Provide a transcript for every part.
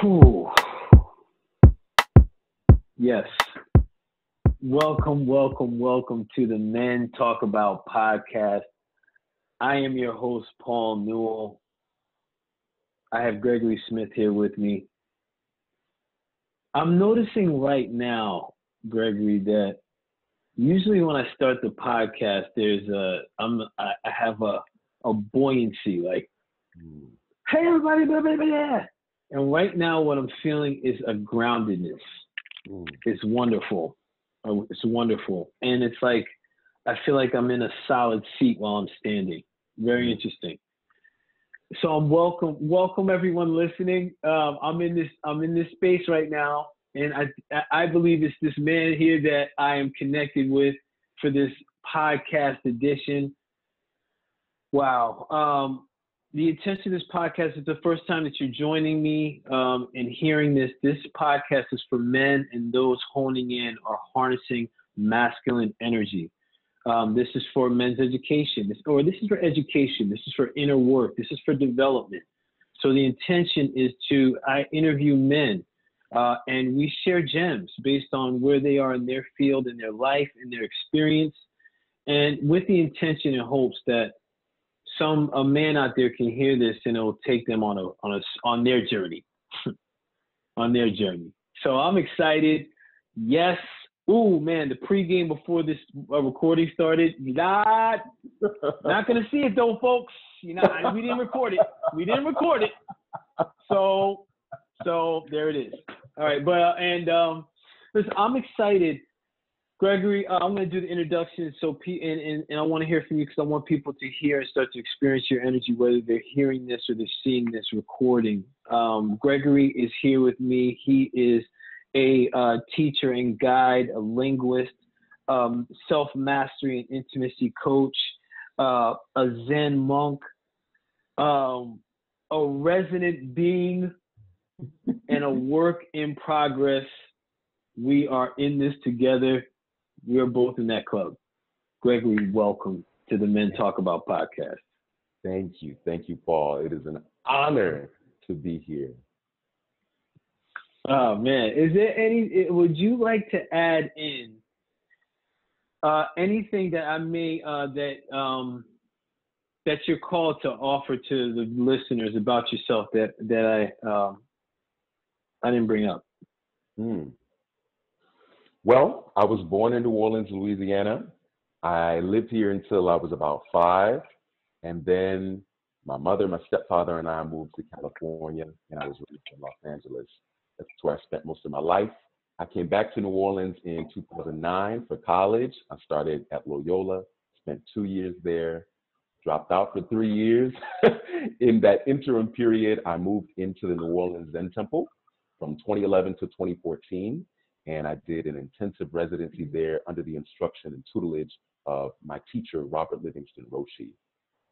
Whew. Yes. Welcome to the Men Talk About podcast. I am your host, Paul Newell. I have Gregory Smith here with me. I'm noticing right now, Gregory, that usually when I start the podcast, I have a buoyancy, like, hey everybody, blah, blah, blah. And right now, what I'm feeling is a groundedness. It's wonderful. It's wonderful. And it's like, I feel like I'm in a solid seat while I'm standing. Very interesting. So I'm welcome everyone listening. I'm in this space right now. And I believe it's this man here that I am connected with for this podcast edition. Wow. The intention of this podcast is the first time that you're joining me and hearing this. This podcast is for men and those honing in or harnessing masculine energy. This is for men's education. This is for education. This is for inner work. This is for development. So the intention is I interview men and we share gems based on where they are in their field, in their life, in their experience, and with the intention and hopes that a man out there can hear this and it'll take them on their journey, on their journey. So I'm excited. Yes. Ooh, man, the pregame before this recording started. Not gonna see it though, folks. We didn't record it. So there it is. All right, but listen, I'm excited. Gregory, I'm going to do the introduction, and I want to hear from you because I want people to hear and start to experience your energy, whether they're hearing this or they're seeing this recording. Gregory is here with me. He is a teacher and guide, a linguist, self-mastery and intimacy coach, a Zen monk, a resonant being, and a work in progress. We are in this together. We are both in that club. Gregory, welcome to the Men Talk About podcast. Thank you, Paul. It is an honor to be here. Oh man, is there would you like to add in anything that I may that you're called to offer to the listeners about yourself that I didn't bring up? Well, I was born in New Orleans, Louisiana. I lived here until I was about 5. And then my mother, my stepfather, and I moved to California, and I was raised in Los Angeles. That's where I spent most of my life. I came back to New Orleans in 2009 for college. I started at Loyola, spent 2 years there, dropped out for 3 years. In that interim period, I moved into the New Orleans Zen Temple from 2011 to 2014. And I did an intensive residency there under the instruction and tutelage of my teacher, Robert Livingston Roshi.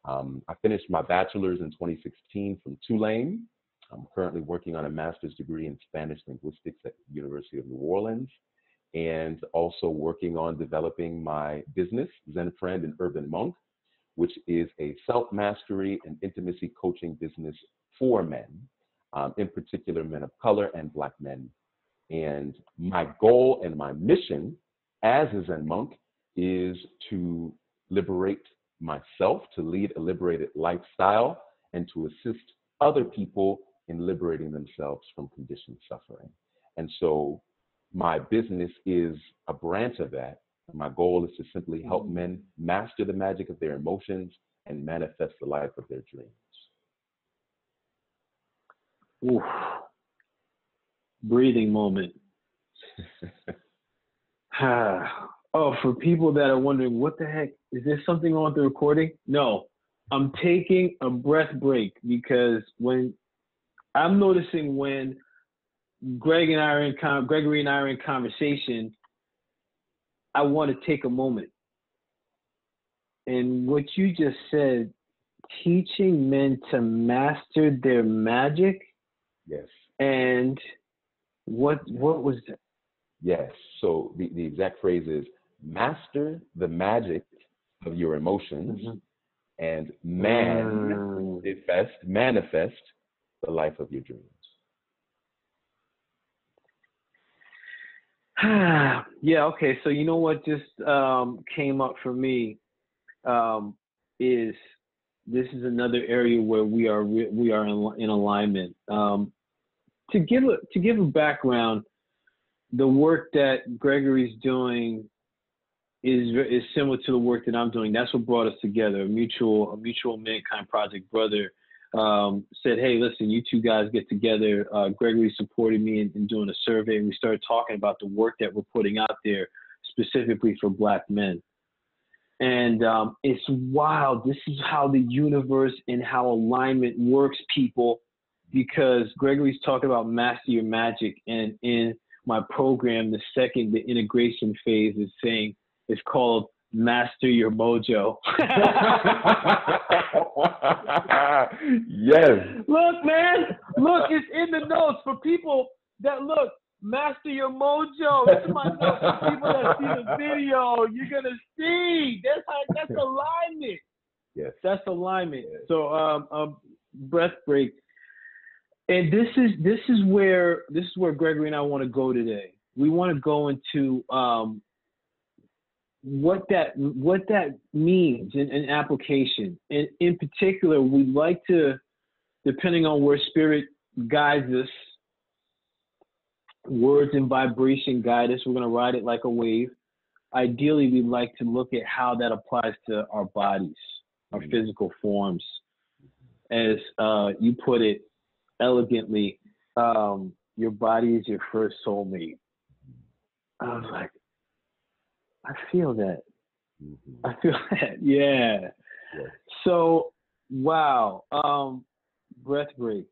I finished my bachelor's in 2016 from Tulane. I'm currently working on a master's degree in Spanish linguistics at the University of New Orleans, and also working on developing my business, Zen Friend and Urban Monk, which is a self-mastery and intimacy coaching business for men, in particular men of color and Black men. And my goal and my mission as a Zen monk is to liberate myself, to lead a liberated lifestyle, and to assist other people in liberating themselves from conditioned suffering. And so my business is a branch of that. My goal is to simply help men master the magic of their emotions and manifest the life of their dreams. Oof. Breathing moment. For people that are wondering, what the heck, is there something wrong with the recording? No, I'm taking a breath break because when I'm noticing when Gregory and I are in conversation, I want to take a moment. And what you just said, teaching men to master their magic. Yes. And what was that? Yes. So the exact phrase is master the magic of your emotions and manifest the life of your dreams. Yeah, okay. So you know what just came up for me is this is another area where we are in alignment. To give a background, the work that Gregory's doing is similar to the work that I'm doing. That's what brought us together. A mutual mankind project brother said, "Hey, listen, you two guys get together." Gregory supported me in doing a survey, and we started talking about the work that we're putting out there specifically for Black men. And it's wild. This is how the universe and how alignment works, people, because Gregory's talking about master your magic. And in my program, the integration phase is saying it's called master your mojo. Yes. Look, man, look, it's in the notes for people that look. Master your mojo. This is my notes for people that see the video. You're gonna see. That's alignment. Yes. That's alignment. Yes. So breath break. And this is where Gregory and I want to go today. We want to go into what that means in application. And in particular, we'd like to, depending on where spirit guides us, words and vibration guide us. We're going to ride it like a wave. Ideally, we'd like to look at how that applies to our bodies, our physical forms. As you put it elegantly, your body is your first soulmate. I was like, I feel that. I feel that. Yeah. Yes. So, wow. Breath break.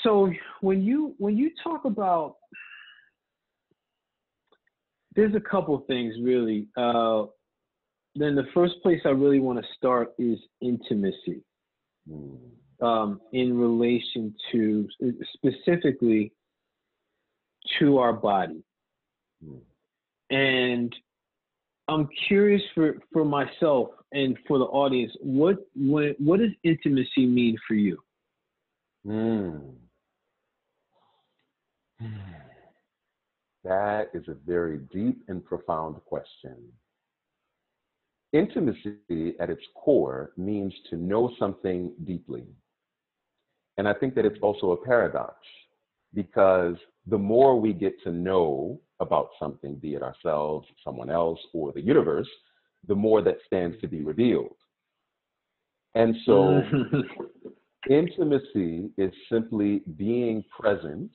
So when you talk about, there's a couple things really. Then the first place I really want to start is intimacy, in relation to specifically to our body. And I'm curious for myself and for the audience, what does intimacy mean for you? That is a very deep and profound question. Intimacy at its core means to know something deeply. And I think that it's also a paradox, because the more we get to know about something, be it ourselves, someone else, or the universe, the more that stands to be revealed. And so intimacy is simply being present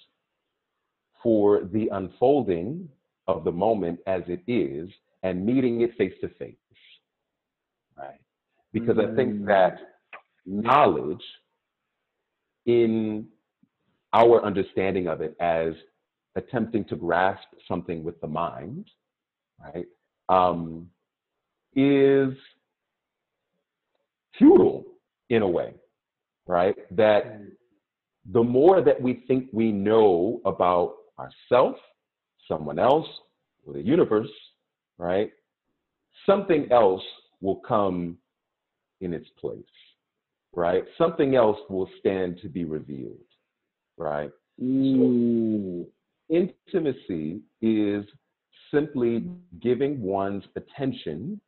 for the unfolding of the moment as it is and meeting it face to face, right? Because I think that knowledge, in our understanding of it as attempting to grasp something with the mind, right, is futile in a way, right? That the more that we think we know about ourselves, someone else, or the universe, right, something else will come in its place, right? Something else will stand to be revealed, right? So intimacy is simply giving one's attention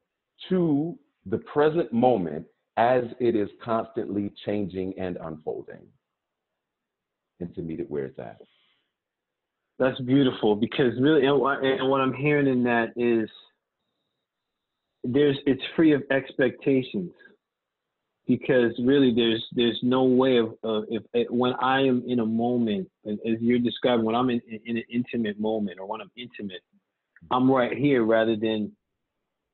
to the present moment as it is constantly changing and unfolding, and to meet it where it's at. That's beautiful, because really, and what I'm hearing in that is it's free of expectations, because really there's no way of when I am in a moment, and as you're describing, when I'm in an intimate moment, or when I'm intimate, I'm right here rather than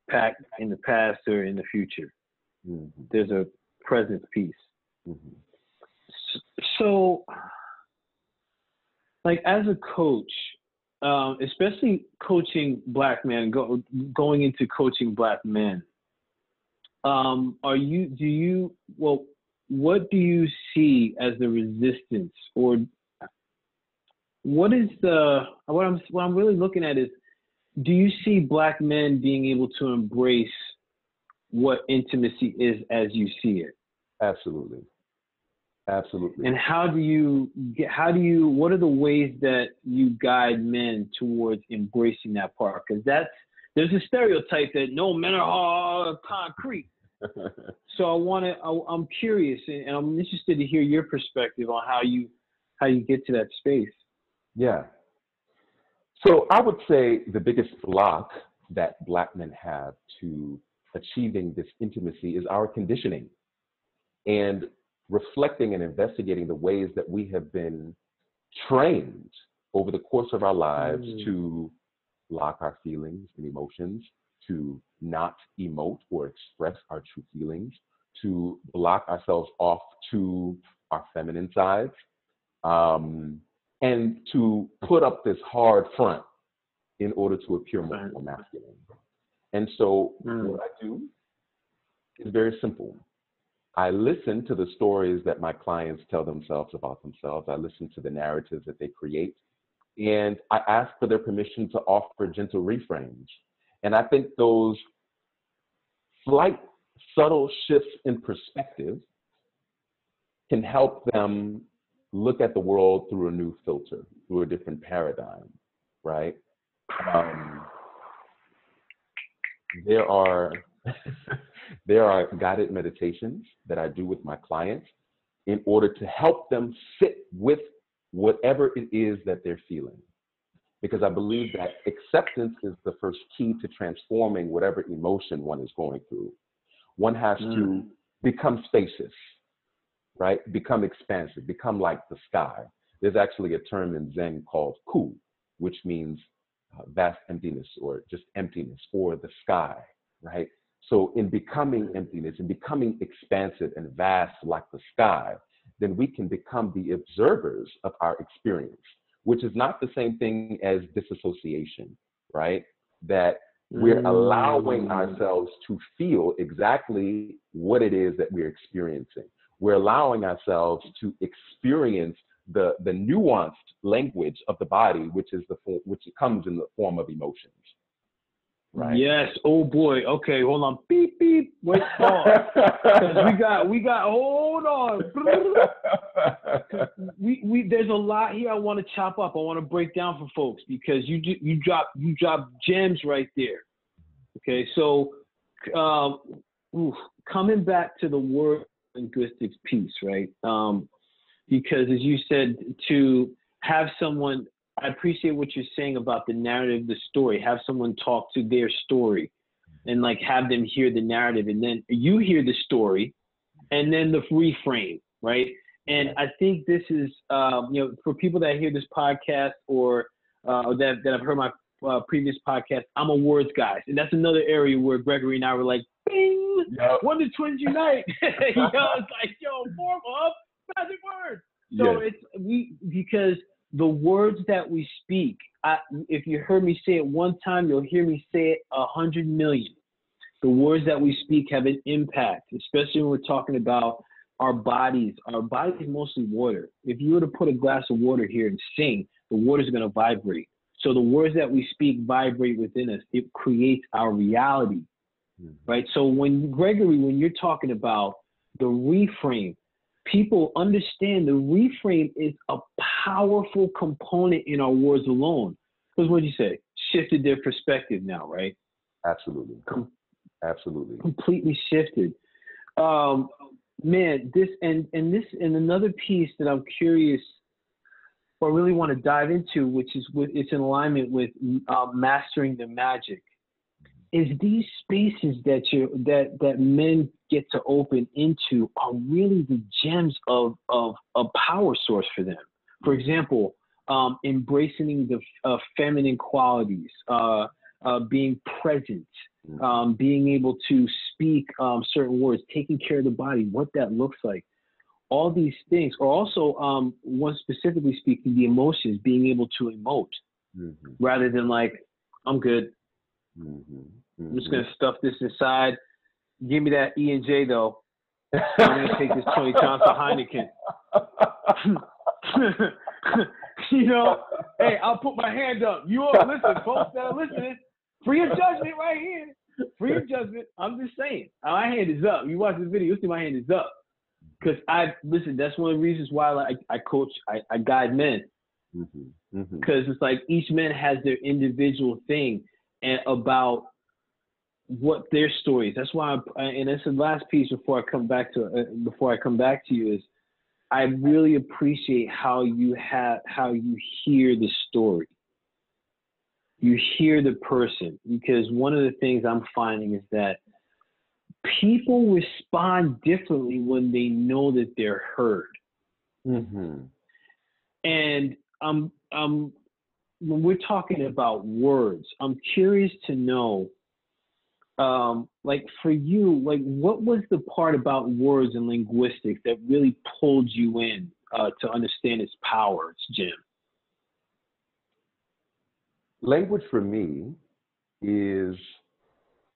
back in the past or in the future. There's a present piece. So, like, as a coach, especially coaching Black men, going into coaching Black men, what do you see as the resistance, or what I'm really looking at is, do you see Black men being able to embrace what intimacy is as you see it? Absolutely. Absolutely. And what are the ways that you guide men towards embracing that part? Because there's a stereotype that no, men are concrete. So I'm curious, and I'm interested to hear your perspective on how you get to that space. Yeah. So I would say the biggest block that Black men have to achieving this intimacy is our conditioning, and reflecting and investigating the ways that we have been trained over the course of our lives to block our feelings and emotions, to not emote or express our true feelings, to block ourselves off to our feminine sides, and to put up this hard front in order to appear more masculine. And so what I do is very simple. I listen to the stories that my clients tell themselves about themselves. I listen to the narratives that they create, and I ask for their permission to offer gentle reframes. And I think those slight, subtle shifts in perspective can help them look at the world through a new filter, through a different paradigm, right? There are guided meditations that I do with my clients in order to help them sit with whatever it is that they're feeling. Because I believe that acceptance is the first key to transforming whatever emotion one is going through. One has to become spacious, right? Become expansive, become like the sky. There's actually a term in Zen called ku, which means vast emptiness or just emptiness, or the sky, right? So in becoming emptiness and becoming expansive and vast like the sky, then we can become the observers of our experience, which is not the same thing as disassociation, right? That we're allowing ourselves to feel exactly what it is that we're experiencing. We're allowing ourselves to experience the nuanced language of the body, which comes in the form of emotions. Right. Yes. Oh boy. Okay. Hold on. Beep beep. Wait. Pause. we got. Hold on. we there's a lot here I want to chop up. I want to break down for folks because you drop gems right there. Okay. So, coming back to the word linguistics piece, right? Because as you said, to have someone. I appreciate what you're saying about the narrative, the story. Have someone talk to their story and like have them hear the narrative, and then you hear the story and then the reframe, right? And I think this is, for people that hear this podcast or that have heard my previous podcast, I'm a words guy. And that's another area where Gregory and I were like, bing, when the twins unite. It's like, form up magic words. So because the words that we speak, if you heard me say it one time, you'll hear me say it 100 million. The words that we speak have an impact, especially when we're talking about our bodies. Our body is mostly water. If you were to put a glass of water here and sing, the water is going to vibrate. So the words that we speak vibrate within us. It creates our reality, right? So when you're talking about the reframe, people understand the reframe is a powerful component in our words alone. Because what did you say? Shifted their perspective now, right? Absolutely. Absolutely. Completely shifted. Man, this and another piece that I'm curious or really want to dive into, which is it's in alignment with mastering the magic, is these spaces that men get to open into are really the gems of a power source for them. For example, embracing the feminine qualities, being present, being able to speak certain words, taking care of the body, what that looks like. All these things, or also one specifically speaking, the emotions, being able to emote rather than like, I'm good. I'm just going to stuff this inside. Give me that E&J, though. I'm going to take this Tony Johnson Heineken. Hey, I'll put my hand up. You all listen, folks that are listening. Free of judgment right here. Free of judgment. I'm just saying. My hand is up. You watch the video, you'll see my hand is up. Because listen, that's one of the reasons why I coach, I guide men. Because it's like each man has their individual thing and about what their stories. That's why, and that's the last piece before I come back to you is I really appreciate how you hear the story. You hear the person, because one of the things I'm finding is that people respond differently when they know that they're heard. And when we're talking about words, I'm curious to know, like for you, like what was the part about words and linguistics that really pulled you in to understand its powers, Jim? Language for me is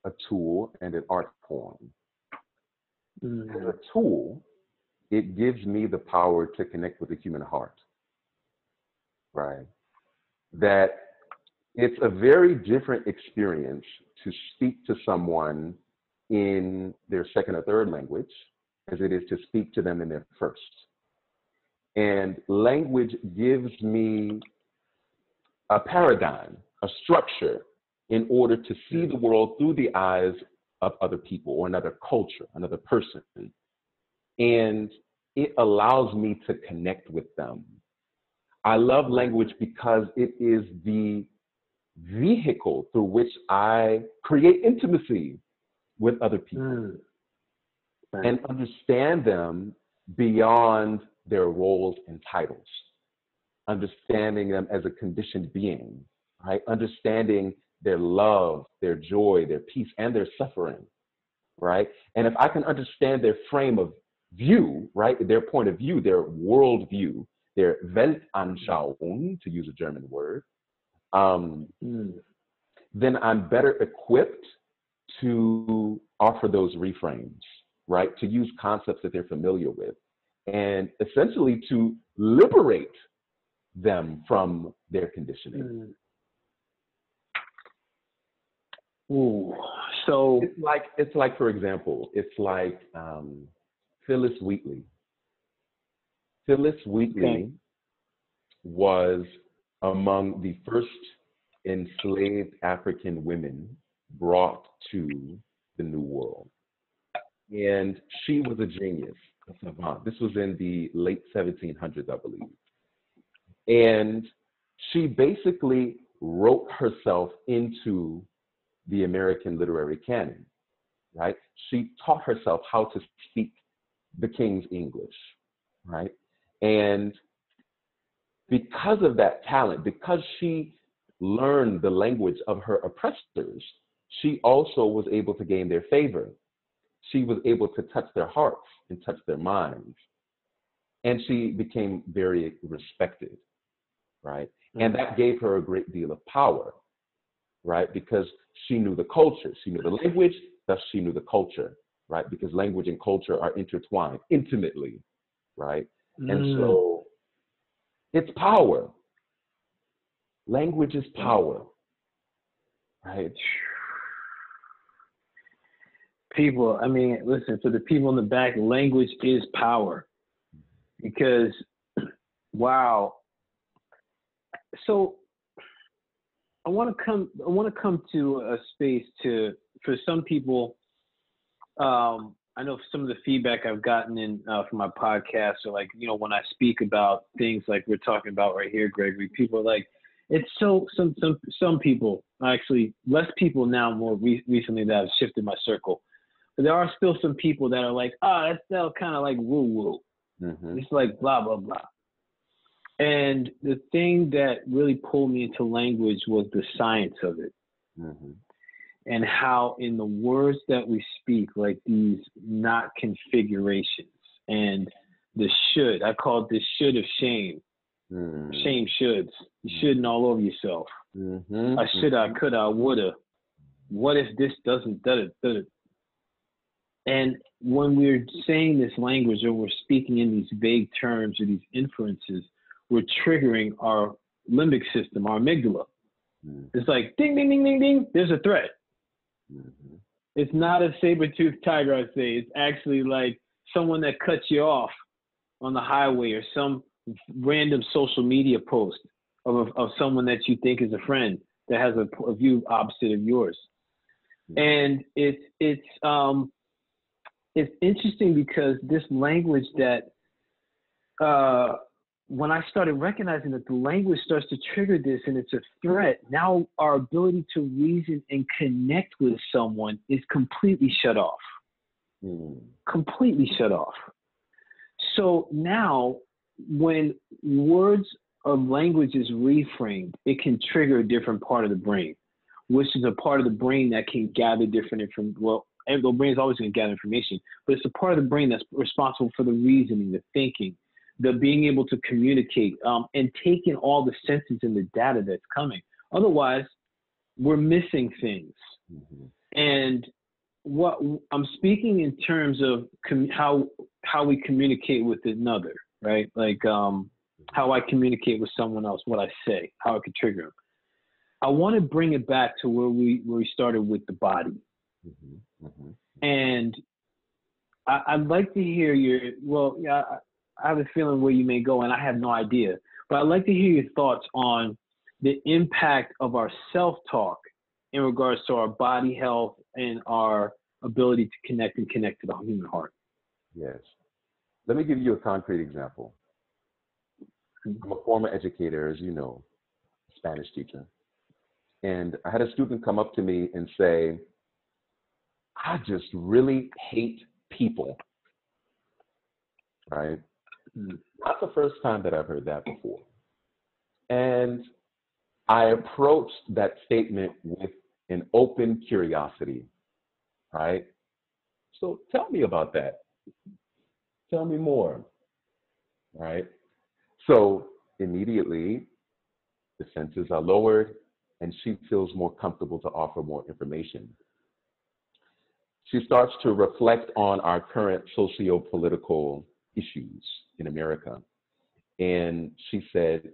a tool and an art form. As a tool, it gives me the power to connect with the human heart, right? That it's a very different experience to speak to someone in their second or third language as it is to speak to them in their first. And language gives me a paradigm, a structure, in order to see the world through the eyes of other people or another culture, another person. And it allows me to connect with them. I love language because it is the vehicle through which I create intimacy with other people and understand them beyond their roles and titles, understanding them as a conditioned being, right? Understanding their love, their joy, their peace, and their suffering, right? And if I can understand their frame of view, right, their point of view, their worldview, their Weltanschauung, to use a German word, then I'm better equipped to offer those reframes, right? To use concepts that they're familiar with, and essentially to liberate them from their conditioning. Ooh, so it's like, for example, it's like Phyllis Wheatley. Phyllis Wheatley was among the first enslaved African women brought to the New World. And she was a genius, a savant. This was in the late 1700s, I believe. And she basically wrote herself into the American literary canon, right? She taught herself how to speak the King's English, right? And because of that talent, because she learned the language of her oppressors, she also was able to gain their favor. She was able to touch their hearts and touch their minds. And she became very respected, right? And that gave her a great deal of power, right? Because she knew the culture, she knew the language, thus she knew the culture, right? Because language and culture are intertwined intimately, right? And so it's power. Language is power, right? People, I mean, listen, for the people in the back, language is power. Because, wow. So I want to come to a space for some people. I know some of the feedback I've gotten in from my podcast, or like, you know, when I speak about things like we're talking about right here, Gregory, people are like, it's so, some people, actually less people now, more recently that have shifted my circle. But there are still some people that are like, that's still kind of like woo-woo. It's like blah, blah, blah. And the thing that really pulled me into language was the science of it. And how in the words that we speak, like these not configurations and the should, I call it the should of shame. Shame shoulds. You shouldn't all over yourself. I shoulda, I coulda, I woulda. What if this doesn't, da-da. And when we're saying this language or we're speaking in these vague terms or these inferences, we're triggering our limbic system, our amygdala. It's like ding, ding, ding, ding, ding, there's a threat. It's not a saber-toothed tiger, I'd say. It's actually like someone that cuts you off on the highway, or some random social media post of someone that you think is a friend that has a view opposite of yours. And it's interesting because this language that when I started recognizing that the language starts to trigger this and it's a threat, now our ability to reason and connect with someone is completely shut off. Completely shut off. So now when words or language is reframed, it can trigger a different part of the brain, which is a part of the brain that can gather different information. Well, the brain is always going to gather information, but it's a part of the brain that's responsible for the reasoning, the thinking, the being able to communicate, and taking all the senses and the data that's coming. Otherwise, we're missing things. And what I'm speaking in terms of how we communicate with another, right? Like how I communicate with someone else, what I say, how I could trigger them. I want to bring it back to where we started with the body. And I'd like to hear I have a feeling where you may go, and I have no idea, but I'd like to hear your thoughts on the impact of our self-talk in regards to our body health and our ability to connect to the human heart. Yes. Let me give you a concrete example. I'm a former educator, as you know, Spanish teacher. And I had a student come up to me and say, I just really hate people, right? Not the first time that I've heard that before. And I approached that statement with an open curiosity, right? So tell me about that. Tell me more, right? So immediately the senses are lowered and she feels more comfortable to offer more information. She starts to reflect on our current socio-political issues in America. And she said,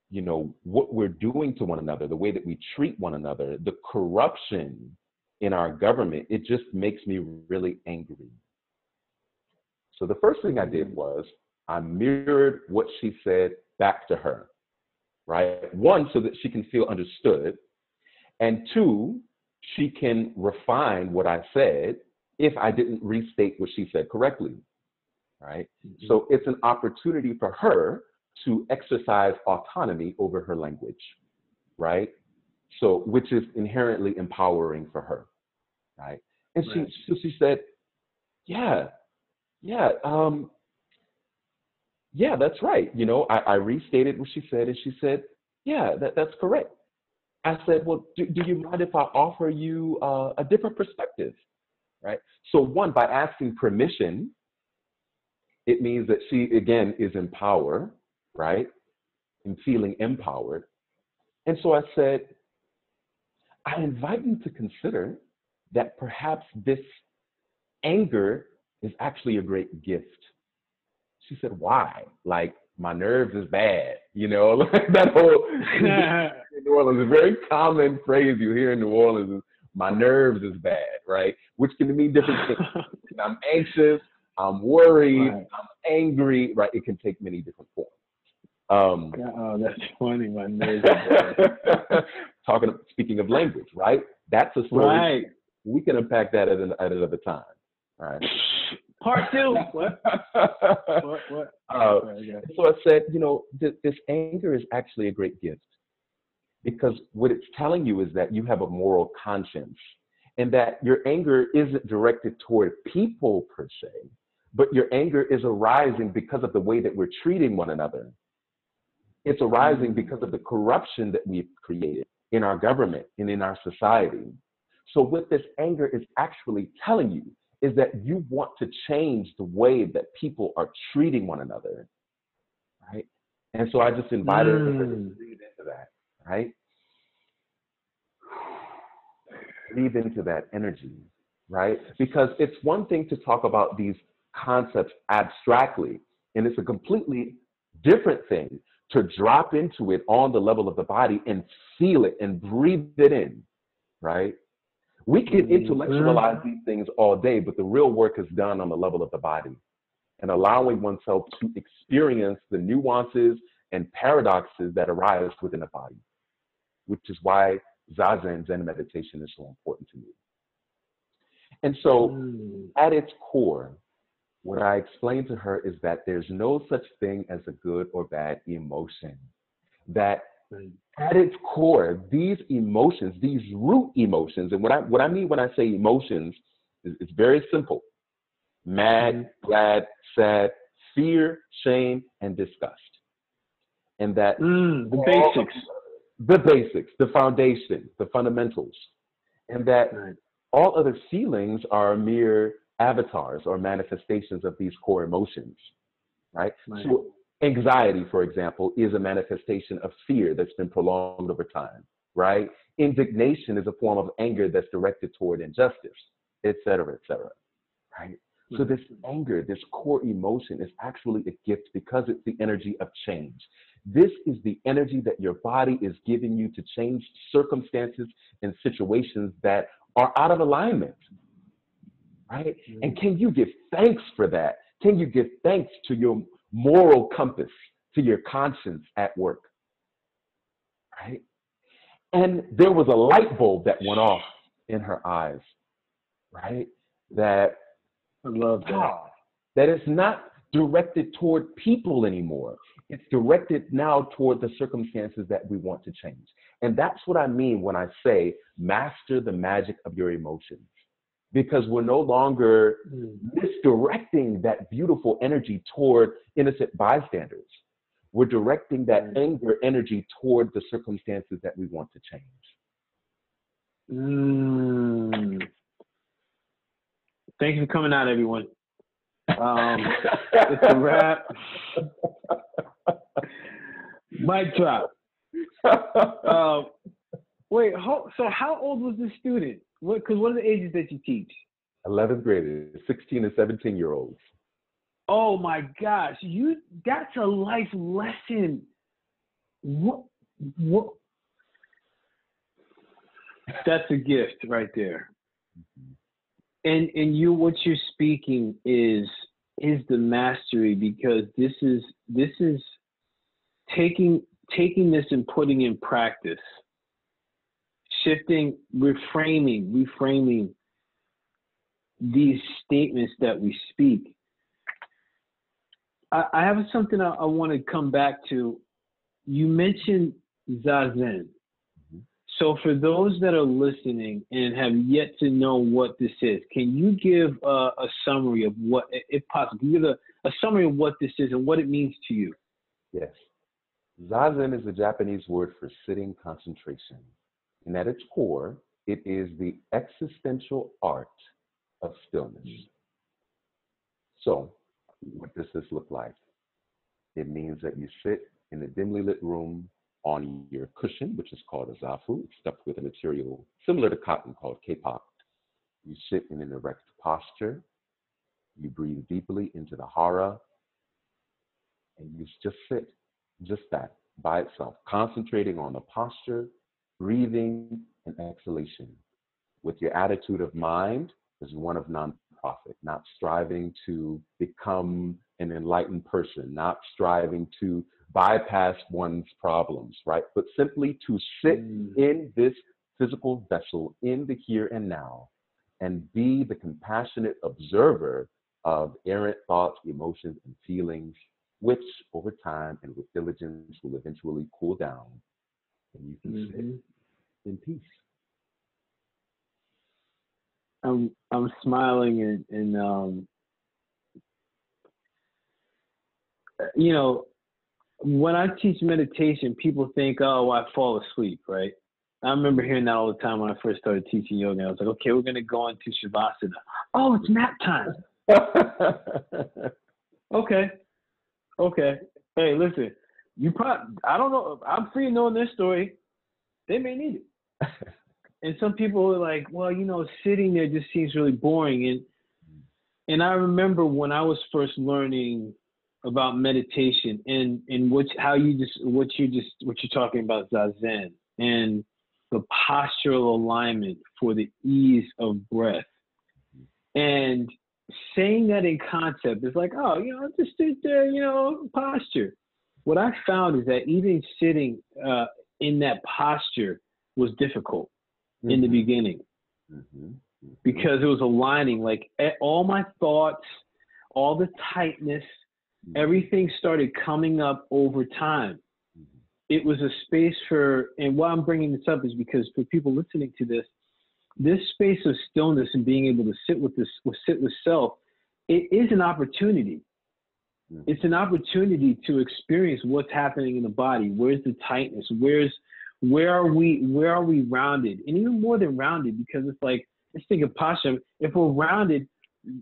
you know, what we're doing to one another, the way that we treat one another, the corruption in our government, it just makes me really angry. So the first thing I did was I mirrored what she said back to her, right? One, so that she can feel understood. And two, she can refine what I said if I didn't restate what she said correctly, right? So it's an opportunity for her to exercise autonomy over her language, right? So, which is inherently empowering for her, right? And she said, yeah, that's right. You know, I restated what she said, and she said, yeah, that's correct. I said, well, do you mind if I offer you a different perspective, right? So one, by asking permission, it means that she, again, is empowered, right? And feeling empowered. And so I said, I invite you to consider that perhaps this anger is actually a great gift. She said, why? Like, my nerves is bad, you know, like that whole in New Orleans, a very common phrase you hear in New Orleans is, my nerves is bad, right? Which can mean different things. I'm anxious, I'm worried, right. I'm angry, right? It can take many different forms. Oh, that's funny. My nerves are bad. Speaking of language, right? That's a story. Right. We can unpack that at another time, right? Part two. What? So I said, you know, this anger is actually a great gift, because what it's telling you is that you have a moral conscience, and that your anger isn't directed toward people per se, but your anger is arising because of the way that we're treating one another. It's arising because of the corruption that we've created in our government and in our society. So what this anger is actually telling you is that you want to change the way that people are treating one another, right? And so I just invited her to breathe into that, right? Breathe into that energy, right? Because it's one thing to talk about these concepts abstractly, and it's a completely different thing to drop into it on the level of the body and feel it and breathe it in, right? We can intellectualize these things all day, but the real work is done on the level of the body and allowing oneself to experience the nuances and paradoxes that arise within the body, which is why Zazen, Zen meditation, is so important to me. And so at its core, what I explained to her is that there's no such thing as a good or bad emotion. That at its core, these emotions, these root emotions, and what I mean when I say emotions is it's very simple. Mad, glad, sad, fear, shame, and disgust. And that the basics, the foundation, the fundamentals. And that all other feelings are mere avatars or manifestations of these core emotions, right? So anxiety, for example, is a manifestation of fear that's been prolonged over time, right? Indignation is a form of anger that's directed toward injustice, et cetera, right? So this anger, this core emotion is actually a gift because it's the energy of change. This is the energy that your body is giving you to change circumstances and situations that are out of alignment, right? And can you give thanks for that? Can you give thanks to your moral compass, to your conscience at work, right? And there was a light bulb that went off in her eyes, right? That I love that. That it's not directed toward people anymore. It's directed now toward the circumstances that we want to change. And that's what I mean when I say master the magic of your emotions. Because we're no longer misdirecting that beautiful energy toward innocent bystanders. We're directing that anger energy toward the circumstances that we want to change. Thank you for coming out, everyone. It's a wrap. Mic drop. Wait, so how old was this student? Because what are the ages that you teach? 11th graders, 16 and 17-year-olds. Oh my gosh, that's a life lesson. What? That's a gift right there. And what you're speaking is the mastery, because this is taking this and putting in practice, shifting, reframing these statements that we speak. I have something I want to come back to. You mentioned Zazen. So for those that are listening and have yet to know what this is, can you give a summary of what, if possible, give a summary of what this is and what it means to you? Yes. Zazen is a Japanese word for sitting concentration. And at its core, it is the existential art of stillness. So what does this look like? It means that you sit in a dimly lit room on your cushion, which is called a zafu. It's stuffed with a material similar to cotton called kapok. You sit in an erect posture. You breathe deeply into the hara. And you just sit, just that, by itself, concentrating on the posture, breathing, and exhalation. With your attitude of mind as one of nonprofit, not striving to become an enlightened person, not striving to bypass one's problems, right? But simply to sit in this physical vessel in the here and now and be the compassionate observer of errant thoughts, emotions, and feelings, which over time and with diligence will eventually cool down, and you can sit in peace. I'm smiling and you know, when I teach meditation, people think, oh, I fall asleep, right? I remember hearing that all the time when I first started teaching yoga. I was like, okay, we're going to go into Shavasana. Oh, it's nap time. Okay. Hey, listen, I don't know. I'm free knowing their story. They may need it. And some people are like, well, sitting there just seems really boring. And I remember when I was first learning about meditation and what you're talking about, Zazen. And the postural alignment for the ease of breath. And saying that in concept is like, oh, just sit there, posture. What I found is that even sitting in that posture was difficult in the beginning because it was aligning, like all my thoughts, all the tightness, everything started coming up over time. It was a space and why I'm bringing this up is because for people listening to this space of stillness and being able to sit with self, it is an opportunity. It's an opportunity to experience what's happening in the body. Where's the tightness? Where are we rounded? And even more than rounded, because it's like, let's think of posture. If we're rounded,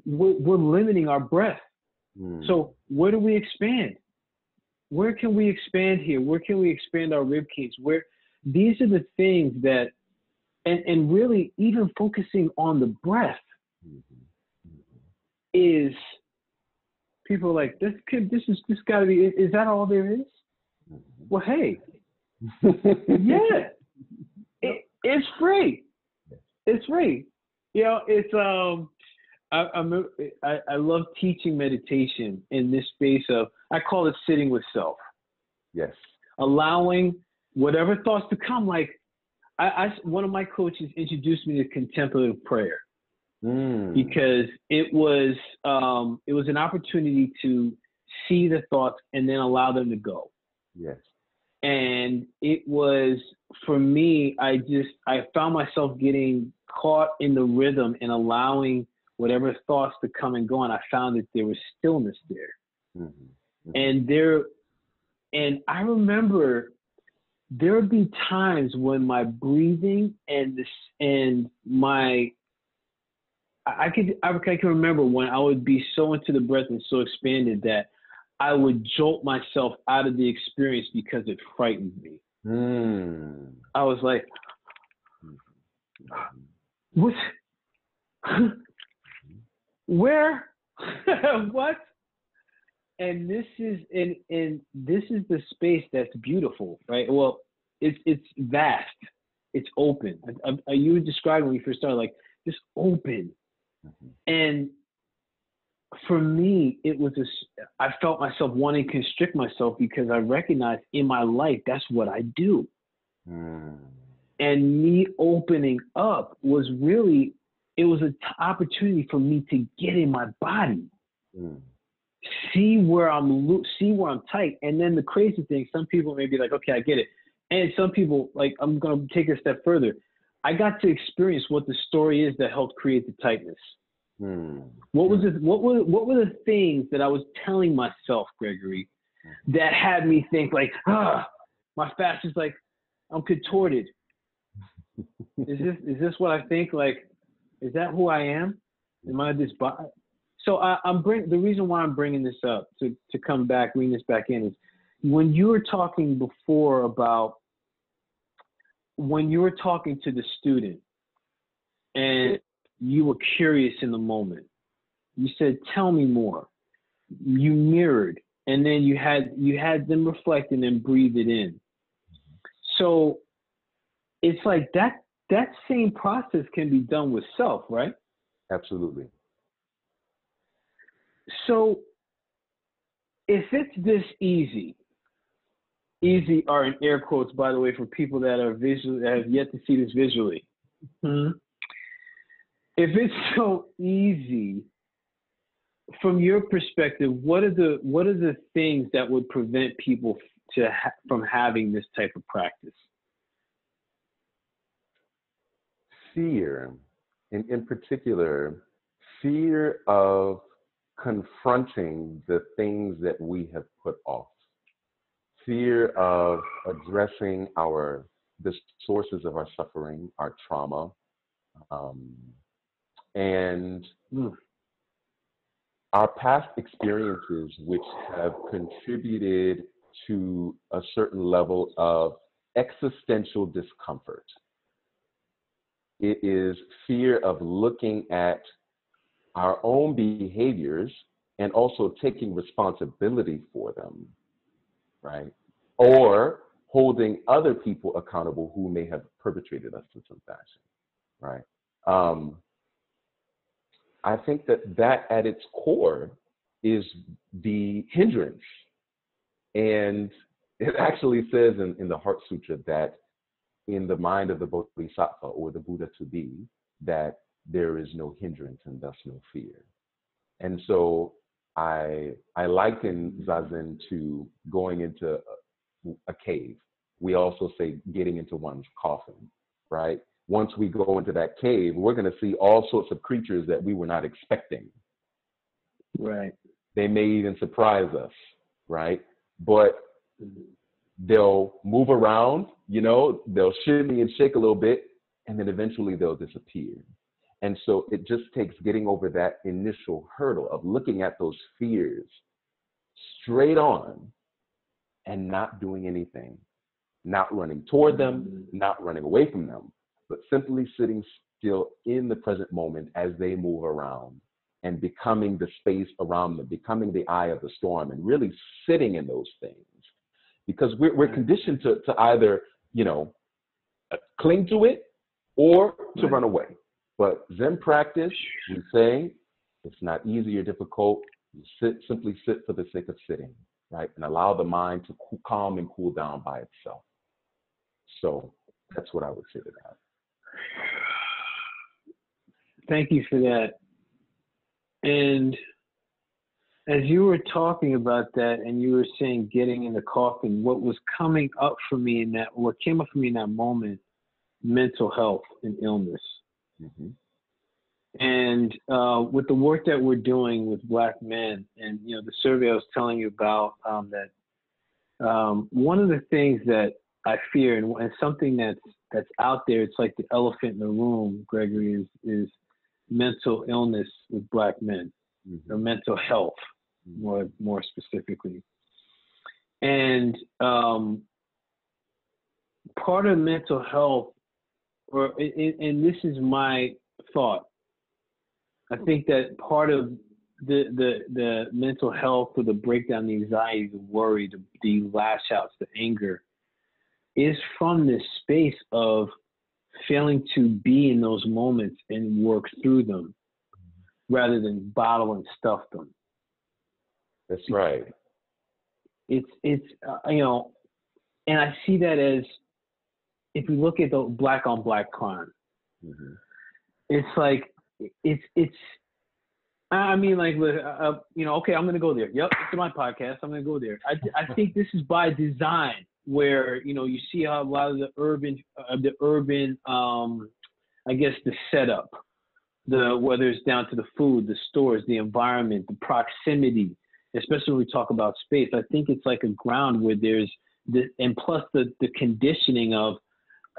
we're limiting our breath. So where do we expand? Where can we expand here? Where can we expand our rib cage? These are the things that, and really even focusing on the breath is, people are like, this gotta be, is that all there is? Well, hey, yeah, it's free. It's free. It's, I love teaching meditation in this space of, I call it sitting with self. Yes. Allowing whatever thoughts to come. Like one of my coaches introduced me to contemplative prayer because it was an opportunity to see the thoughts and then allow them to go. Yes. And it was, for me, I found myself getting caught in the rhythm and allowing whatever thoughts to come and go, and I found that there was stillness there. And I remember there would be times when my breathing I can remember when I would be so into the breath and so expanded that I would jolt myself out of the experience because it frightened me. I was like, what? Where? What? And this is the space that's beautiful, right? Well, it's vast, it's open. You were describing when you first started, like, just open. And for me, I felt myself wanting to constrict myself because I recognized in my life that's what I do. And me opening up was really, it was an opportunity for me to get in my body. See where I'm tight. And then the crazy thing, some people may be like, okay, I get it. And some people, like, I'm going to take it a step further. I got to experience what the story is that helped create the tightness. What were the things that I was telling myself, Gregory, that had me think like, my fast is like, I'm contorted. Is this what I think? Like, is that who I am? Am I this body? So the reason why I'm bringing this up to come back, bring this back in, is when you were talking before about when you were talking to the student and you were curious in the moment. You said, "Tell me more." You mirrored, and then you had them reflect and then breathe it in. So it's like that same process can be done with self, right? Absolutely. So if it's this easy are in air quotes, by the way, for people that are visual, that have yet to see this visually. If it's so easy, from your perspective, what are the things that would prevent people from having this type of practice? Fear, and in particular, fear of confronting the things that we have put off. Fear of addressing the sources of our suffering, our trauma, and our past experiences, which have contributed to a certain level of existential discomfort. It is fear of looking at our own behaviors and also taking responsibility for them, right? Or holding other people accountable who may have perpetrated us in some fashion, right? I think that at its core is the hindrance. And it actually says in the Heart Sutra that in the mind of the Bodhisattva or the Buddha to be, that there is no hindrance and thus no fear. And so I liken Zazen to going into a cave. We also say getting into one's coffin, right? Once we go into that cave, we're going to see all sorts of creatures that we were not expecting. Right. They may even surprise us, right? But they'll move around, they'll shimmy and shake a little bit, and then eventually they'll disappear. And so it just takes getting over that initial hurdle of looking at those fears straight on and not doing anything, not running toward them, not running away from them, but simply sitting still in the present moment as they move around and becoming the space around them, becoming the eye of the storm, and really sitting in those things. Because we're conditioned to either, cling to it or to run away. But Zen practice, we say, it's not easy or difficult. You simply sit for the sake of sitting, right? And allow the mind to calm and cool down by itself. So that's what I would say to that. Thank you for that. And as you were talking about that and you were saying getting in the coffin, what was coming up for me what came up for me in that moment, mental health and illness. Mm-hmm. And with the work that we're doing with Black men and, the survey I was telling you about, that one of the things that I fear and something that's out there, it's like the elephant in the room, Gregory, is mental illness with Black men, mm-hmm. or mental health, mm-hmm. more specifically. And part of mental health, and this is my thought, I think that part of the mental health or the breakdown, the anxiety, the worry, the lash outs, the anger, is from this space of failing to be in those moments and work through them rather than bottle and stuff them. That's right. It's and I see that as, if you look at the Black on Black crime, mm-hmm. it's like, I mean, like, okay, I'm going to go there. Yep, it's my podcast. I'm going to go there. I think this is by design, where, you see how a lot of the urban, I guess, the setup, whether it's down to the food, the stores, the environment, the proximity, especially when we talk about space. I think it's like a ground where there's and plus the conditioning of,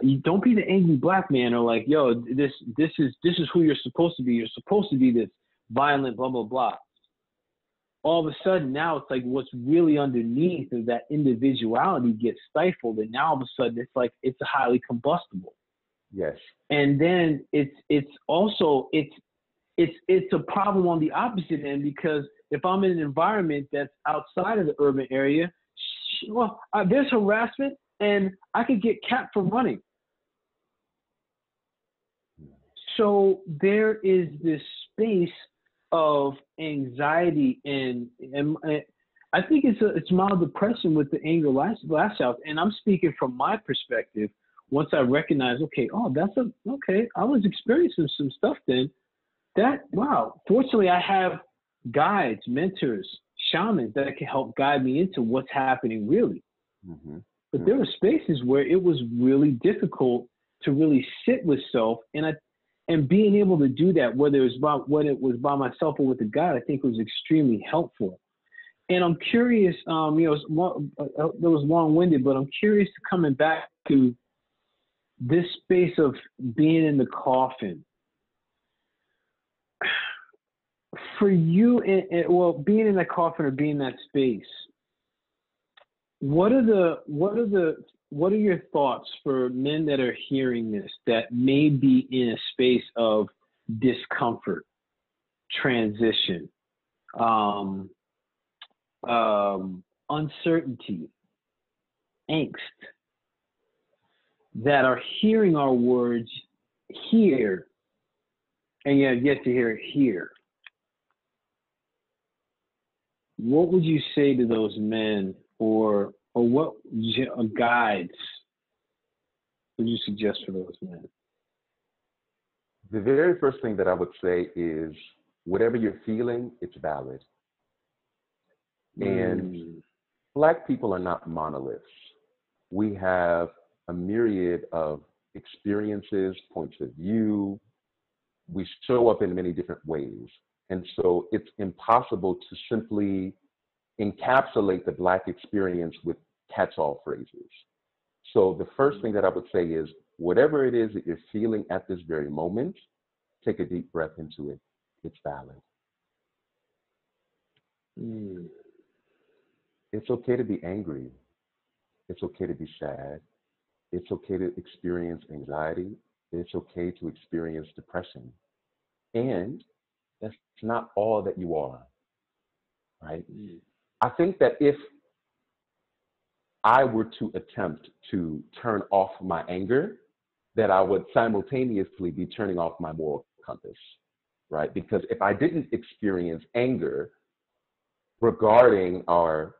you don't be the angry Black man, or like, yo, this is who you're supposed to be. You're supposed to be this violent, blah, blah, blah. All of a sudden, now it's like what's really underneath of that individuality gets stifled, and now all of a sudden it's like it's highly combustible. Yes. And then it's also a problem on the opposite end, because if I'm in an environment that's outside of the urban area, there's harassment, and I could get capped for running. So there is this space of anxiety and I think it's mild depression with the anger lash out. And I'm speaking from my perspective. Once I recognize, okay, I was experiencing some stuff then. Wow. Fortunately, I have guides, mentors, shamans that can help guide me into what's happening really. Mm-hmm. But there were spaces where it was really difficult to really sit with self, and being able to do that, whether it was by myself or with a guide, I think was extremely helpful. And I'm curious, it was long-winded, but I'm curious to coming back to this space of being in the coffin. For you, being in that coffin or being in that space, what are your thoughts for men that are hearing this that may be in a space of discomfort, transition, uncertainty, angst, that are hearing our words here and yet to hear it here. What would you say to those men, or what guides would you suggest for those men? The very first thing that I would say is whatever you're feeling, it's valid. And Black people are not monoliths. We have a myriad of experiences, points of view. We show up in many different ways. And so it's impossible to simply encapsulate the Black experience with catch-all phrases. So the first thing that I would say is, whatever it is that you're feeling at this very moment, take a deep breath into it. It's valid. It's okay to be angry. It's okay to be sad. It's okay to experience anxiety. It's okay to experience depression. And that's not all that you are, right? I think that if I were to attempt to turn off my anger, that I would simultaneously be turning off my moral compass, right? Because if I didn't experience anger regarding our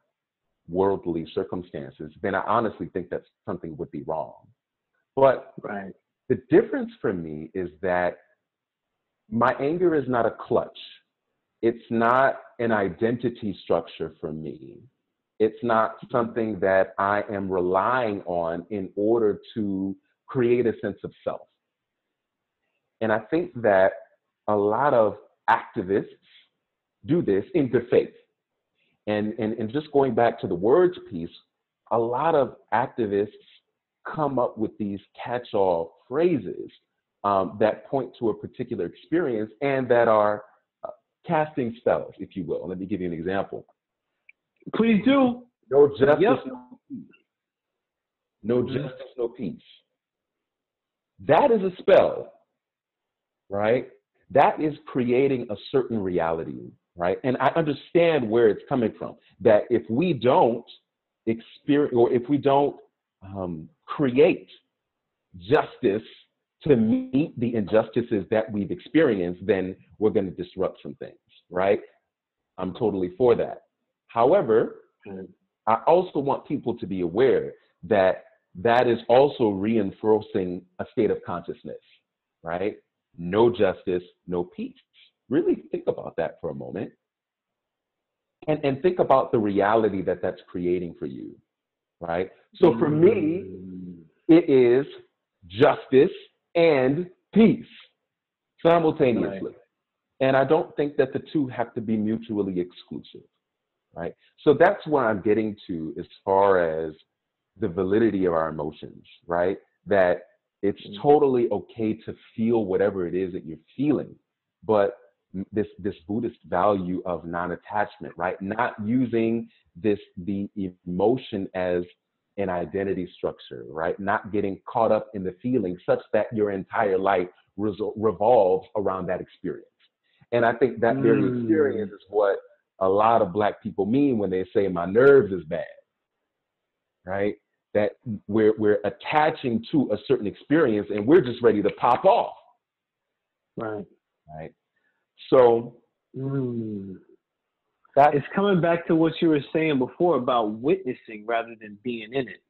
worldly circumstances, then I honestly think that something would be wrong. But the difference for me is that my anger is not a clutch. It's not an identity structure for me. It's not something that I am relying on in order to create a sense of self. And I think that a lot of activists do this in good faith. And just going back to the words piece, a lot of activists come up with these catch-all phrases that point to a particular experience and that are casting spells, if you will. Let me give you an example. Please do. No justice, no peace. No justice, no peace. That is a spell, right? That is creating a certain reality, right? And I understand where it's coming from, that if we don't experience, or if we don't create justice to meet the injustices that we've experienced, then we're going to disrupt some things, right? I'm totally for that. However, I also want people to be aware that that is also reinforcing a state of consciousness, right? No justice, no peace. Really think about that for a moment. And think about the reality that that's creating for you, right? So for me, it is justice and peace simultaneously. And I don't think that the two have to be mutually exclusive, right? So that's where I'm getting to as far as the validity of our emotions, right? That it's totally okay to feel whatever it is that you're feeling, but this Buddhist value of non-attachment, right? Not using the emotion as an identity structure, right? Not getting caught up in the feeling such that your entire life revolves around that experience. And I think that very experience is what a lot of Black people mean when they say my nerves is bad, right? That we're attaching to a certain experience and we're just ready to pop off. Right. So it's coming back to what you were saying before about witnessing rather than being in it.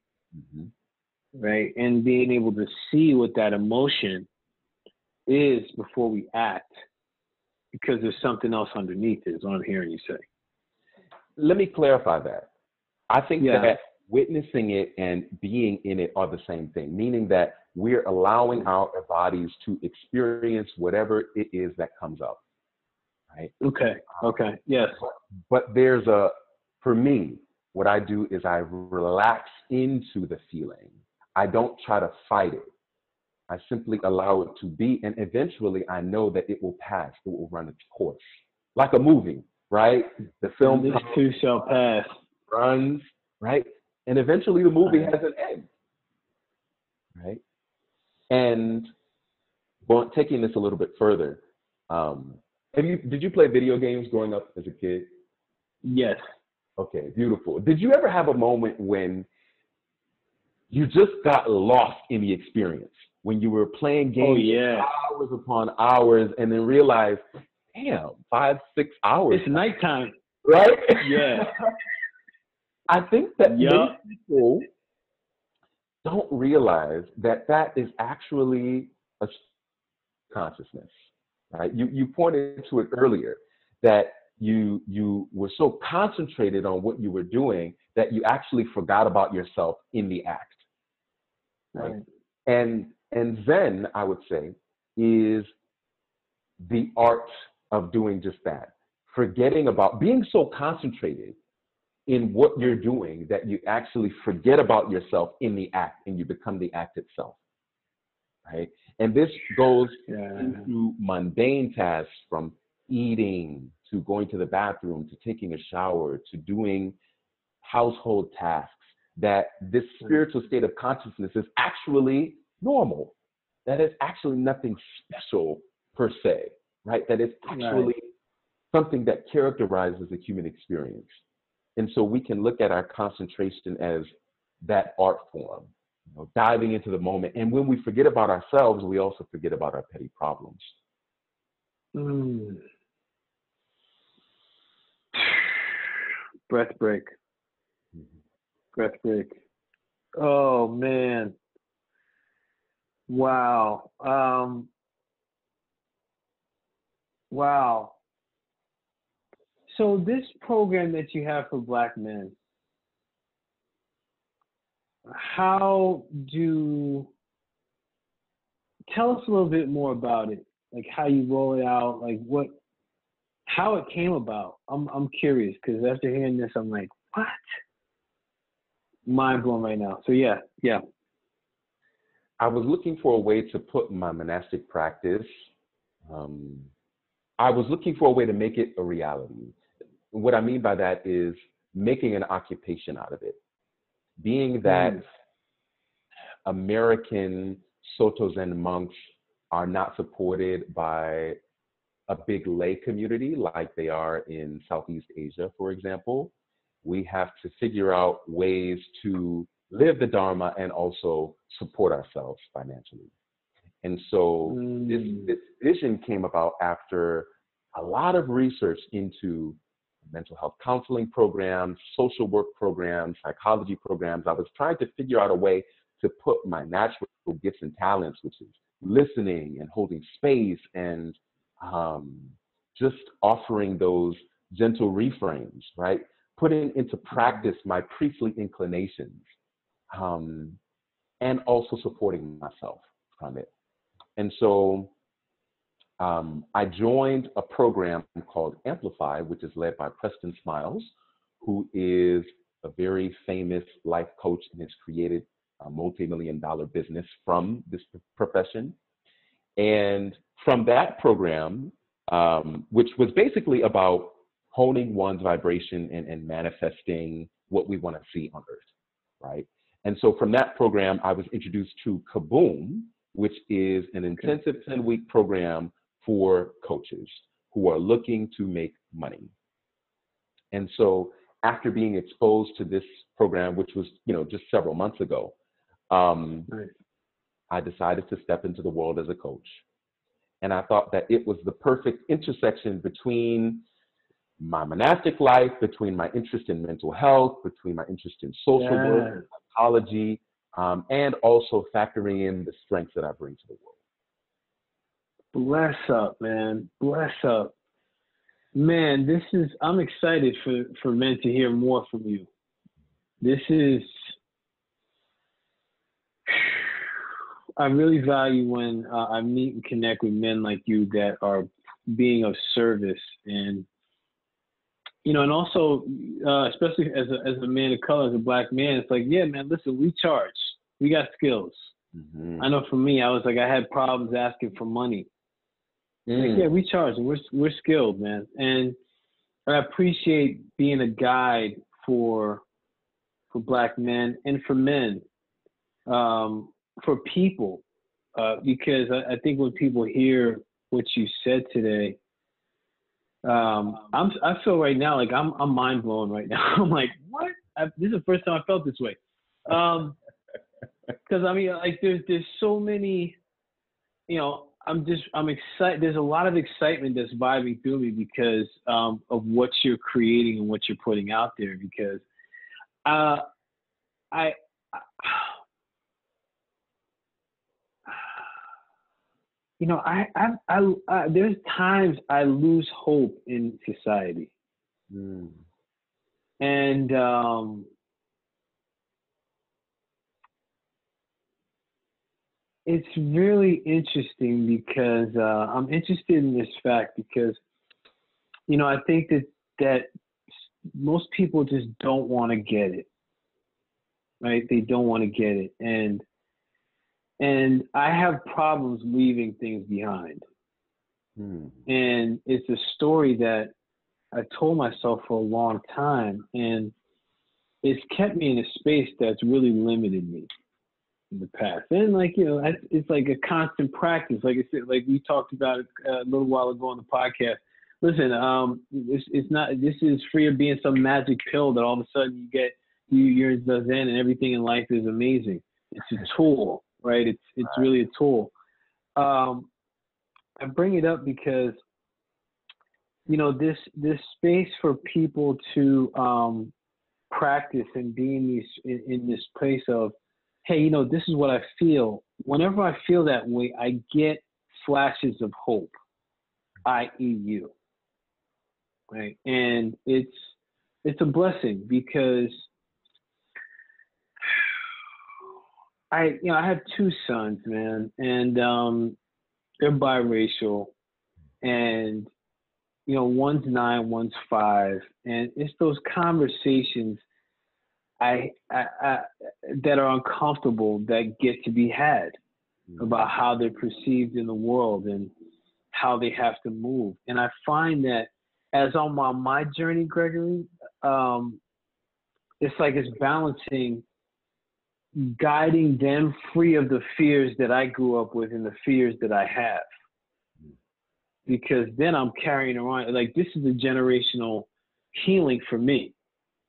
Right? And being able to see what that emotion is before we act, because there's something else underneath it, is what I'm hearing you say. Let me clarify that. I think that witnessing it and being in it are the same thing, meaning that we're allowing our bodies to experience whatever it is that comes up, right? Okay, yes. But for me, what I do is I relax into the feeling. I don't try to fight it. I simply allow it to be, and eventually I know that it will pass, it will run its course. Like a movie, right? The film this too shall pass. Runs, right? And eventually the movie has an end, right? And taking this a little bit further, did you play video games growing up as a kid? Yes. Okay, beautiful. Did you ever have a moment when you just got lost in the experience when you were playing games hours upon hours and then realized, damn, 5, 6 hours. It's nighttime. Right? Yeah. I think that many people don't realize that that is actually a consciousness, right? You pointed to it earlier, that you were so concentrated on what you were doing that you actually forgot about yourself in the act, right? And Zen, I would say, is the art of doing just that, forgetting about being so concentrated in what you're doing that you actually forget about yourself in the act and you become the act itself, right? And this goes into mundane tasks, from eating to going to the bathroom to taking a shower to doing household tasks, that this spiritual state of consciousness is actually normal. That is actually nothing special per se, right? That is actually something that characterizes the human experience. And so we can look at our concentration as that art form, diving into the moment. And when we forget about ourselves, we also forget about our petty problems. Breath break. Breath break. Oh, man. Wow. Wow. So this program that you have for Black men, tell us a little bit more about it, like how you roll it out, like how it came about. I'm curious, because after hearing this, I'm like, what? Mind blown right now. So yeah. I was looking for a way to put my monastic practice. I was looking for a way to make it a reality. What I mean by that is making an occupation out of it. Being that American Soto Zen monks are not supported by a big lay community like they are in Southeast Asia, for example, we have to figure out ways to live the Dharma and also support ourselves financially. And so this vision came about after a lot of research into mental health counseling programs, social work programs, psychology programs. I was trying to figure out a way to put my natural gifts and talents, which is listening and holding space and just offering those gentle reframes, right? Putting into practice my priestly inclinations, and also supporting myself from it. And so I joined a program called Amplify, which is led by Preston Smiles, who is a very famous life coach and has created a multi-million-dollar business from this profession. And from that program, which was basically about honing one's vibration and manifesting what we want to see on earth, right? And so from that program, I was introduced to Kaboom, which is an intensive 10-week program for coaches who are looking to make money. And so after being exposed to this program, which was, just several months ago, I decided to step into the world as a coach. And I thought that it was the perfect intersection between my monastic life, between my interest in mental health, between my interest in social work, psychology, and also factoring in the strengths that I bring to the world. Bless up, man. Bless up. Man, I'm excited for men to hear more from you. I really value when I meet and connect with men like you that are being of service, and and also especially as a man of color, as a Black man, it's like, yeah, man, listen, we charge, we got skills. I know for me, I was like, I had problems asking for money. Like, yeah, we charge, and we're skilled, man, and I appreciate being a guide for Black men and for men. For people, because I think when people hear what you said today, I feel right now like I'm mind blown right now. I'm like, what? This is the first time I felt this way. Because I mean, like, there's so many, I'm excited. There's a lot of excitement that's vibing through me because of what you're creating and what you're putting out there. Because I, I there's times I lose hope in society, and it's really interesting because I'm interested in this fact because I think that most people just don't want to get it, right? They don't want to get it, and I have problems leaving things behind. And it's a story that I told myself for a long time, and it's kept me in a space that's really limited me in the past. And it's like a constant practice. Like I said, like we talked about it a little while ago on the podcast. Listen, it's not. This is free of being some magic pill that all of a sudden you get you're the zen and everything in life is amazing. It's a tool, right? It's really a tool. I bring it up because this space for people to practice and be in this place of, hey, this is what I feel. Whenever I feel that way, I get flashes of hope, i.e. you, right? And it's a blessing because I have two sons, man, and they're biracial, and one's 9, one's 5, and it's those conversations I that are uncomfortable that get to be had about how they're perceived in the world and how they have to move. And I find that as on my journey, Gregory, it's like it's balancing guiding them free of the fears that I grew up with and the fears that I have. Because then I'm carrying around, like, this is a generational healing for me.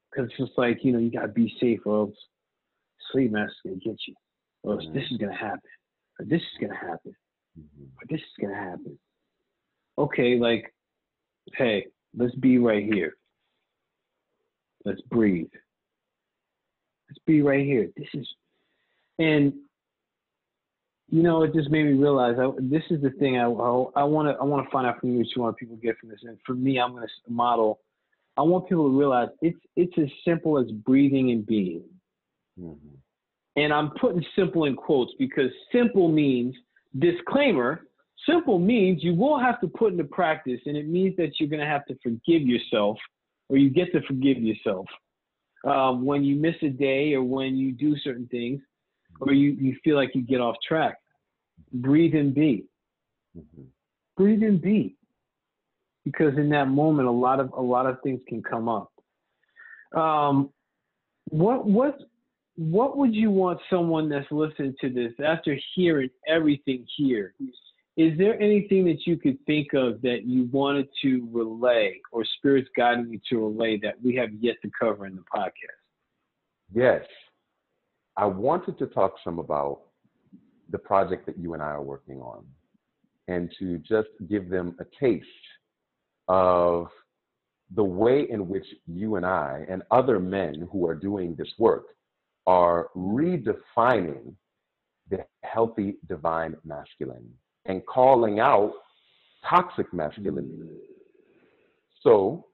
Because it's just like, you got to be safe or else slave master's going to get you. Or else this is going to happen. Or this is going to happen. Or this is going to happen. Okay, like, hey, let's be right here. Let's breathe. Let's be right here. This is, and it just made me realize this is the thing I want to find out from you what you want people to get from this. And for me, I'm going to model. I want people to realize it's as simple as breathing and being. And I'm putting simple in quotes because simple means, disclaimer, simple means you will have to put into practice, and it means that you're going to have to forgive yourself, or you get to forgive yourself when you miss a day or when you do certain things, or you feel like you get off track. Breathe and be. Breathe and be. Because in that moment, a lot of things can come up. What would you want someone that's listening to this, after hearing everything here, is there anything that you could think of that you wanted to relay, or Spirit's guiding you to relay, that we have yet to cover in the podcast? Yes. I wanted to talk some about the project that you and I are working on, and to just give them a taste of the way in which you and I and other men who are doing this work are redefining the healthy divine masculine and calling out toxic masculinity. So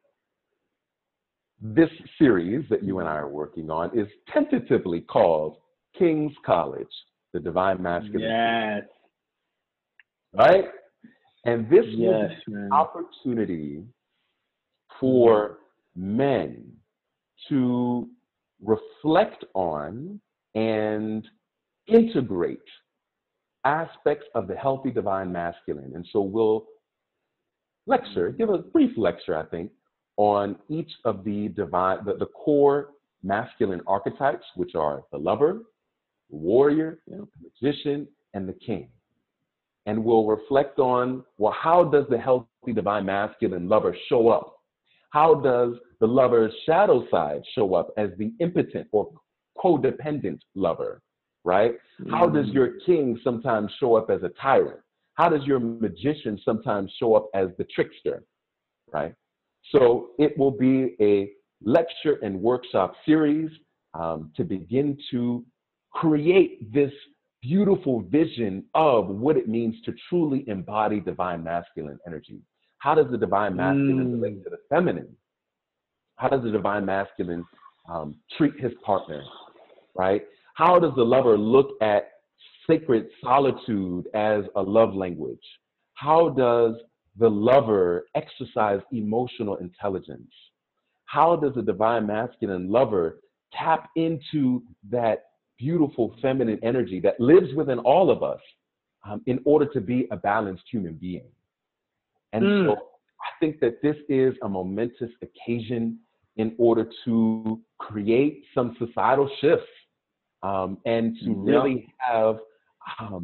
this series that you and I are working on is tentatively called King's College, the Divine Masculine. Yes. Right? And this is an opportunity for men to reflect on and integrate aspects of the healthy divine masculine. And so we'll give a brief lecture, I think, on each of the the core masculine archetypes, which are the lover, the warrior, the magician, and the king. And we'll reflect on, well, how does the healthy divine masculine lover show up? How does the lover's shadow side show up as the impotent or codependent lover? right? How does your king sometimes show up as a tyrant? How does your magician sometimes show up as the trickster, right? So it will be a lecture and workshop series to begin to create this beautiful vision of what it means to truly embody divine masculine energy. How does the divine masculine relate to the feminine? How does the divine masculine treat his partner, right? How does the lover look at sacred solitude as a love language? How does the lover exercise emotional intelligence? How does the divine masculine lover tap into that beautiful feminine energy that lives within all of us in order to be a balanced human being? And so I think that this is a momentous occasion in order to create some societal shifts and to really have a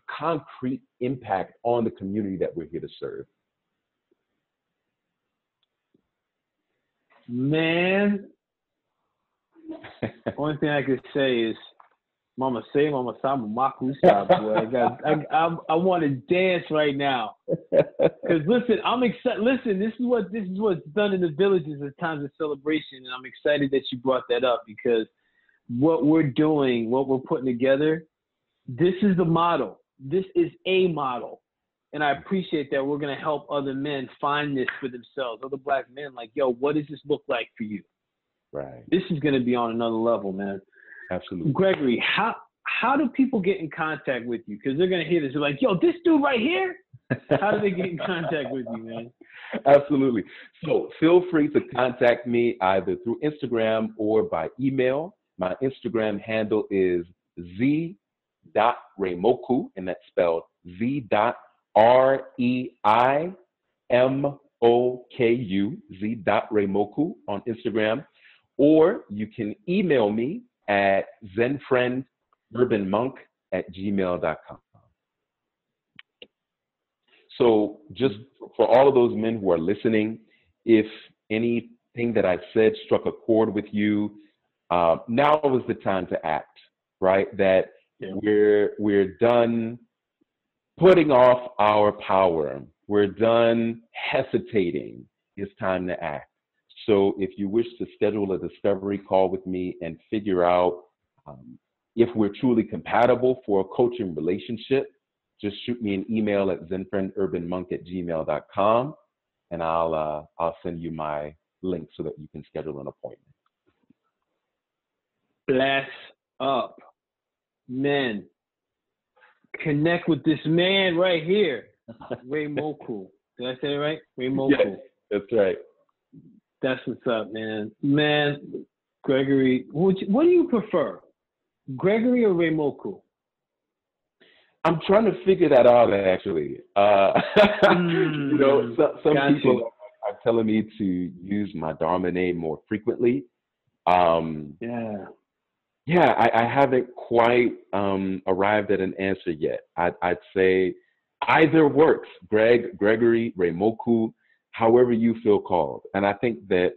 concrete impact on the community that we're here to serve. Man, only thing I could say is, Mama say, Mama Sama, Maku stop, boy. I want to dance right now. Because listen, I'm excited. Listen, this is what's done in the villages at times of celebration, and I'm excited that you brought that up because what we're doing, what we're putting together, this is the model. This is a model. And I appreciate that we're going to help other men find this for themselves, other Black men, like, yo, what does this look like for you? Right. This is going to be on another level, man. Absolutely. Gregory, how do people get in contact with you? Because they're going to hear this. They're like, yo, this dude right here? How do they get in contact with you, man? Absolutely. So feel free to contact me either through Instagram or by email. My Instagram handle is z.reimoku, and that's spelled z.reimoku, z.reimoku on Instagram. Or you can email me at zenfriendurbanmonk@gmail.com. So just for all of those men who are listening, if anything that I said struck a chord with you, now is the time to act, right? That we're done putting off our power. We're done hesitating. It's time to act. So if you wish to schedule a discovery call with me and figure out if we're truly compatible for a coaching relationship, just shoot me an email at zenfriendurbanmonk@gmail.com, and I'll send you my link so that you can schedule an appointment. Bless up. Men, connect with this man right here, Reimoku. Did I say it right? Reimoku. Yes, that's right. That's what's up, man. Man, Gregory, what do you prefer, Gregory or Reimoku? I'm trying to figure that out, actually. You know, some people are telling me to use my Dharma name more frequently. Yeah, I haven't quite arrived at an answer yet. I'd say either works, Gregory, Reimoku, however you feel called. And I think that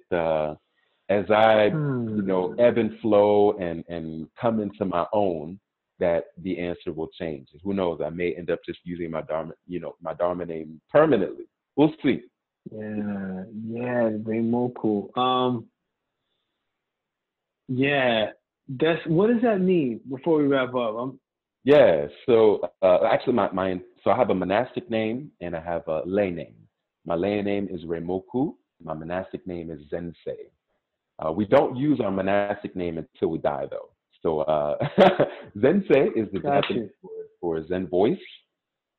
as I, ebb and flow and come into my own, that the answer will change. And who knows, I may end up just using my Dharma, my Dharma name permanently. We'll see. Yeah, Reimoku. What does that mean before we wrap up? So actually so I have a monastic name and I have a lay name. My lay name is Reimoku. My monastic name is Zensei. We don't use our monastic name until we die, though. So Zensei is the Japanese word for Zen voice,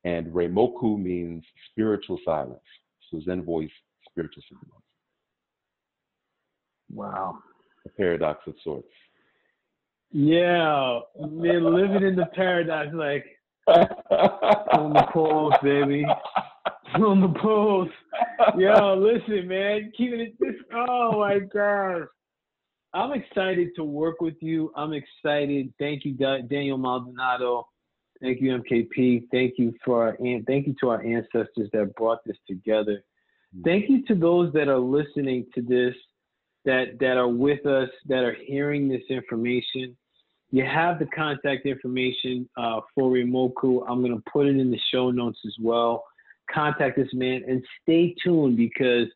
and Reimoku means spiritual silence. So Zen voice, spiritual silence. Wow. A paradox of sorts. Yeah, man, living in the paradox, like on the pulse, baby. On the pulse. Yo, listen, man, keeping it this. Oh my gosh, I'm excited to work with you. I'm excited. Thank you, Daniel Maldonado. Thank you, MKP. Thank you to our ancestors that brought this together. Thank you to those that are listening to this, that are with us, that are hearing this information. You have the contact information for Reimoku. I'm going to put it in the show notes as well. Contact this man and stay tuned, because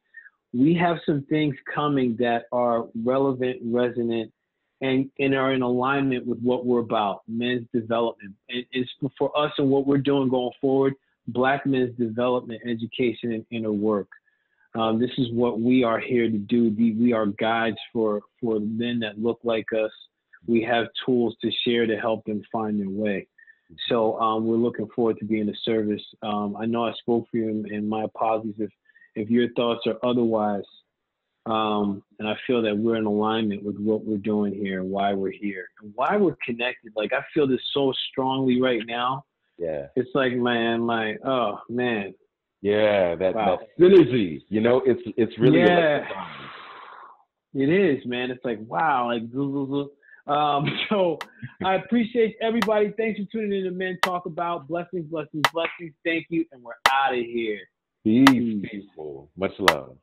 we have some things coming that are relevant, resonant, and are in alignment with what we're about, men's development. And it's for us and what we're doing going forward, Black men's development, education, and inner work. This is what we are here to do. We are guides for men that look like us. We have tools to share to help them find their way. So we're looking forward to being of service. I know I spoke for you, and my apologies if your thoughts are otherwise. And I feel that we're in alignment with what we're doing here, why we're here, and why we're connected. Like, I feel this so strongly right now. Yeah. It's like, oh, man. Yeah, that synergy, you know, it's really it is, man. It's like, wow, like so I appreciate everybody. Thanks for tuning in to Men Talk About. Blessings, blessings, blessings. Thank you, and we're out of here. Peace, peaceful. Much love.